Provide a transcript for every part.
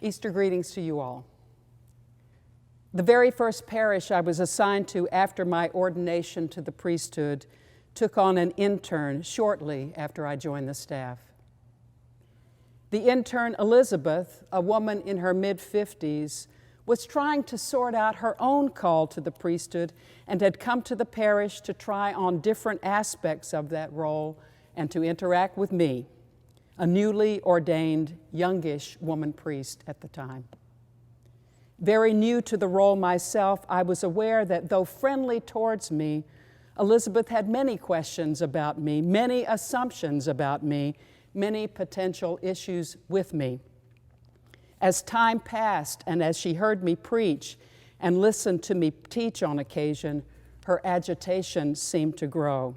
Easter greetings to you all. The very first parish I was assigned to after my ordination to the priesthood took on an intern shortly after I joined the staff. The intern, Elizabeth, a woman in her mid-50s, was trying to sort out her own call to the priesthood and had come to the parish to try on different aspects of that role and to interact with me, a newly ordained, youngish woman priest at the time. Very new to the role myself, I was aware that though friendly towards me, Elizabeth had many questions about me, many assumptions about me, many potential issues with me. As time passed and as she heard me preach and listened to me teach on occasion, her agitation seemed to grow.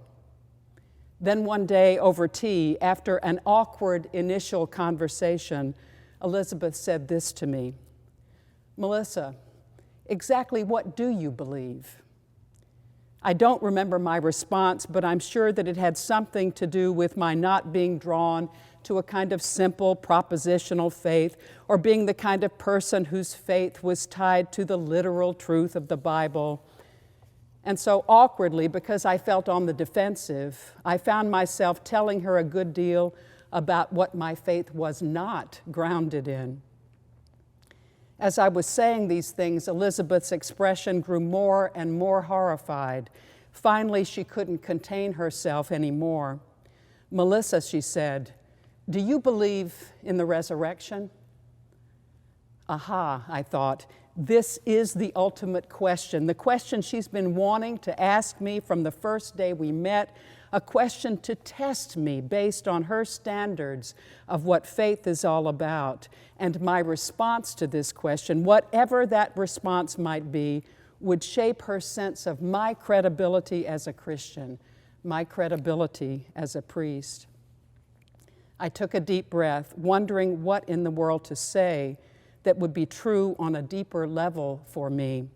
Then one day over tea, after an awkward initial conversation, Elizabeth said this to me: "Melissa, exactly what do you believe?" I don't remember my response, but I'm sure that it had something to do with my not being drawn to a kind of simple propositional faith, or being the kind of person whose faith was tied to the literal truth of the Bible. And so awkwardly, because I felt on the defensive, I found myself telling her a good deal about what my faith was not grounded in. As I was saying these things, Elizabeth's expression grew more and more horrified. Finally, she couldn't contain herself anymore. "Melissa," she said, "do you believe in the resurrection?" Aha, I thought, this is the ultimate question, the question she's been wanting to ask me from the first day we met, a question to test me based on her standards of what faith is all about. And my response to this question, whatever that response might be, would shape her sense of my credibility as a Christian, my credibility as a priest. I took a deep breath, wondering what in the world to say that would be true on a deeper level for me.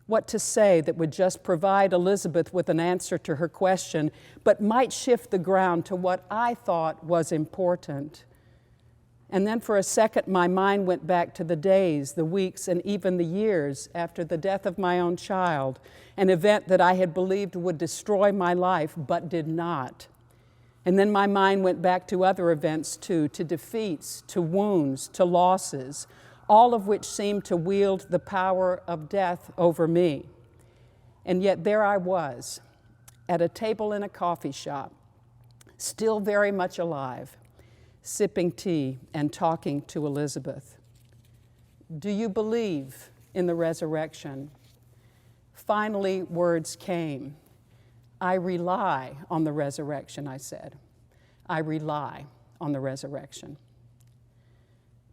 What to say that would just provide Elizabeth with an answer to her question, but might shift the ground to what I thought was important. And then for a second, my mind went back to the days, the weeks, and even the years after the death of my own child, an event that I had believed would destroy my life, but did not. And then my mind went back to other events too, to defeats, to wounds, to losses, all of which seemed to wield the power of death over me. And yet there I was, at a table in a coffee shop, still very much alive, sipping tea and talking to Elizabeth. "Do you believe in the resurrection?" Finally, words came. "I rely on the resurrection," I said. "I rely on the resurrection."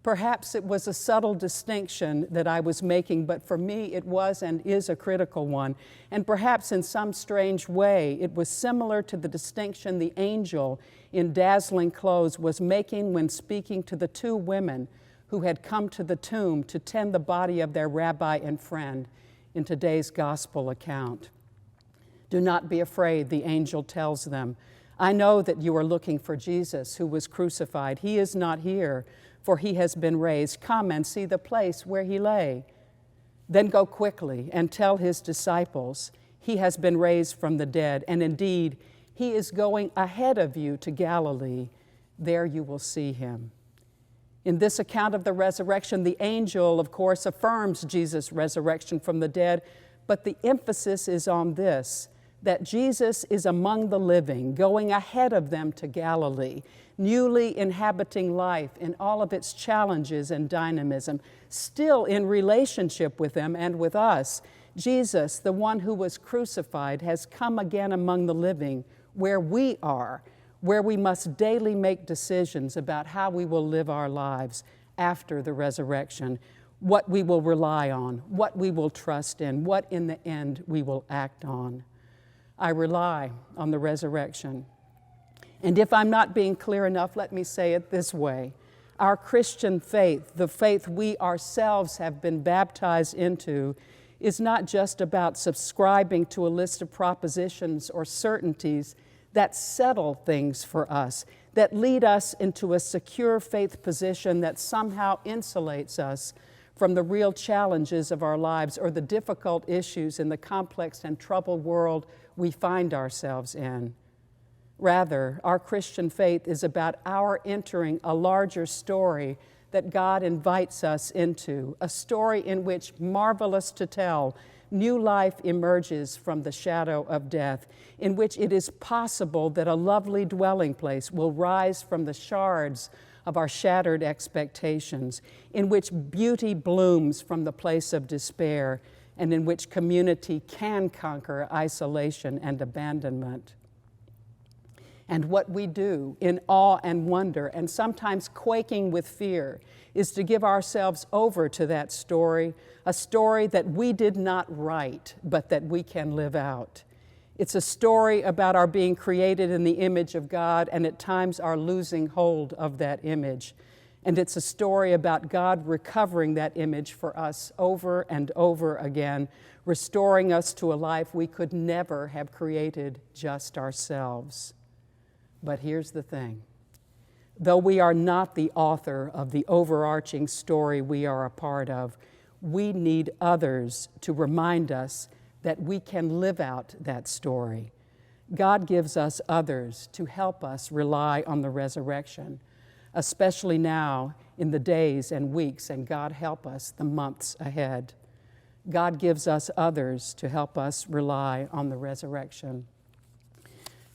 Perhaps it was a subtle distinction that I was making, but for me it was and is a critical one. And perhaps in some strange way it was similar to the distinction the angel in dazzling clothes was making when speaking to the two women who had come to the tomb to tend the body of their rabbi and friend in today's gospel account. "Do not be afraid," the angel tells them. "I know that you are looking for Jesus who was crucified. He is not here, for he has been raised. Come and see the place where he lay. Then go quickly and tell his disciples, he has been raised from the dead, and indeed, he is going ahead of you to Galilee. There you will see him." In this account of the resurrection, the angel, of course, affirms Jesus' resurrection from the dead, but the emphasis is on this, that Jesus is among the living, going ahead of them to Galilee, newly inhabiting life in all of its challenges and dynamism, still in relationship with them and with us. Jesus, the one who was crucified, has come again among the living, where we are, where we must daily make decisions about how we will live our lives after the resurrection, what we will rely on, what we will trust in, what in the end we will act on. I rely on the resurrection. And if I'm not being clear enough, let me say it this way. Our Christian faith, the faith we ourselves have been baptized into, is not just about subscribing to a list of propositions or certainties that settle things for us, that lead us into a secure faith position that somehow insulates us from the real challenges of our lives or the difficult issues in the complex and troubled world we find ourselves in. Rather, our Christian faith is about our entering a larger story that God invites us into, a story in which, marvelous to tell, new life emerges from the shadow of death, in which it is possible that a lovely dwelling place will rise from the shards of our shattered expectations, in which beauty blooms from the place of despair, and in which community can conquer isolation and abandonment. And what we do in awe and wonder, and sometimes quaking with fear, is to give ourselves over to that story, a story that we did not write, but that we can live out. It's a story about our being created in the image of God and at times our losing hold of that image. And it's a story about God recovering that image for us over and over again, restoring us to a life we could never have created just ourselves. But here's the thing. Though we are not the author of the overarching story we are a part of, we need others to remind us that we can live out that story. God gives us others to help us rely on the resurrection, especially now in the days and weeks, and God help us, the months ahead. God gives us others to help us rely on the resurrection.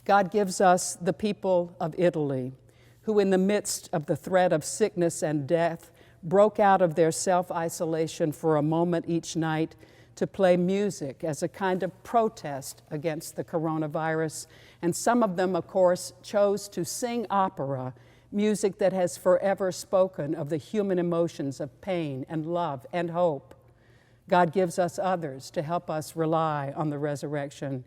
God gives us the people of Italy, who in the midst of the threat of sickness and death broke out of their self-isolation for a moment each night to play music as a kind of protest against the coronavirus. And some of them, of course, chose to sing opera, music that has forever spoken of the human emotions of pain and love and hope. God gives us others to help us rely on the resurrection.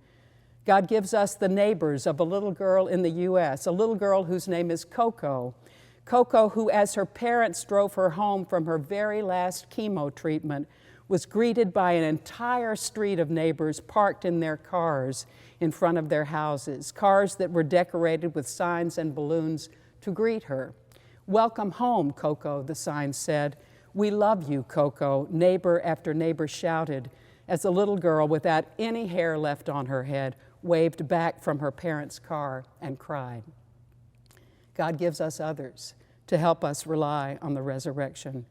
God gives us the neighbors of a little girl in the U.S., a little girl whose name is Coco. Coco, who as her parents drove her home from her very last chemo treatment, was greeted by an entire street of neighbors parked in their cars in front of their houses, cars that were decorated with signs and balloons to greet her. "Welcome home, Coco," the sign said. "We love you, Coco," neighbor after neighbor shouted as the little girl, without any hair left on her head, waved back from her parents' car and cried. God gives us others to help us rely on the resurrection.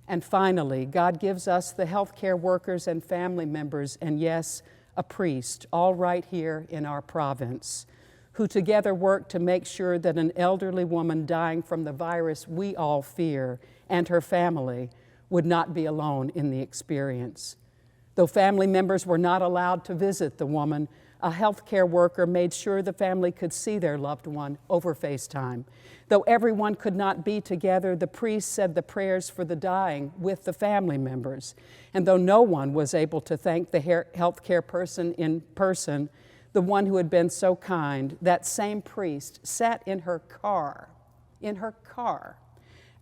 And finally, God gives us the healthcare workers and family members, and yes, a priest, all right here in our province, who together work to make sure that an elderly woman dying from the virus we all fear and her family would not be alone in the experience. Though family members were not allowed to visit the woman, a healthcare worker made sure the family could see their loved one over FaceTime. Though everyone could not be together, the priest said the prayers for the dying with the family members. And though no one was able to thank the healthcare person in person, the one who had been so kind, that same priest sat in her car,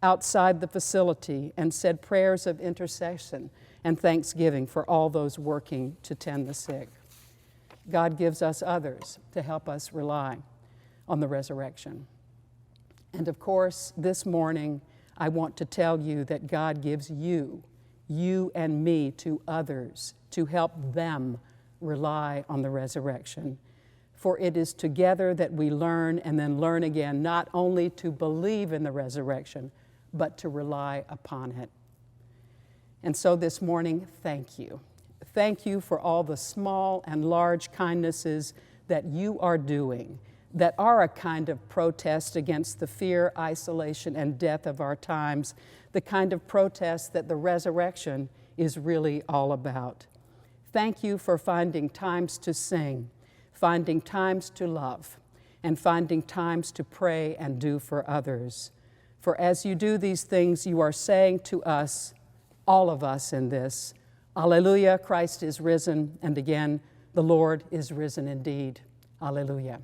outside the facility and said prayers of intercession and thanksgiving for all those working to tend the sick. God gives us others to help us rely on the resurrection. And of course, this morning, I want to tell you that God gives you and me, to others to help them rely on the resurrection. For it is together that we learn and then learn again, not only to believe in the resurrection, but to rely upon it. And so this morning, thank you. Thank you for all the small and large kindnesses that you are doing, that are a kind of protest against the fear, isolation, and death of our times, the kind of protest that the resurrection is really all about. Thank you for finding times to sing, finding times to love, and finding times to pray and do for others. For as you do these things, you are saying to us, all of us in this, Alleluia, Christ is risen, and again, the Lord is risen indeed. Alleluia.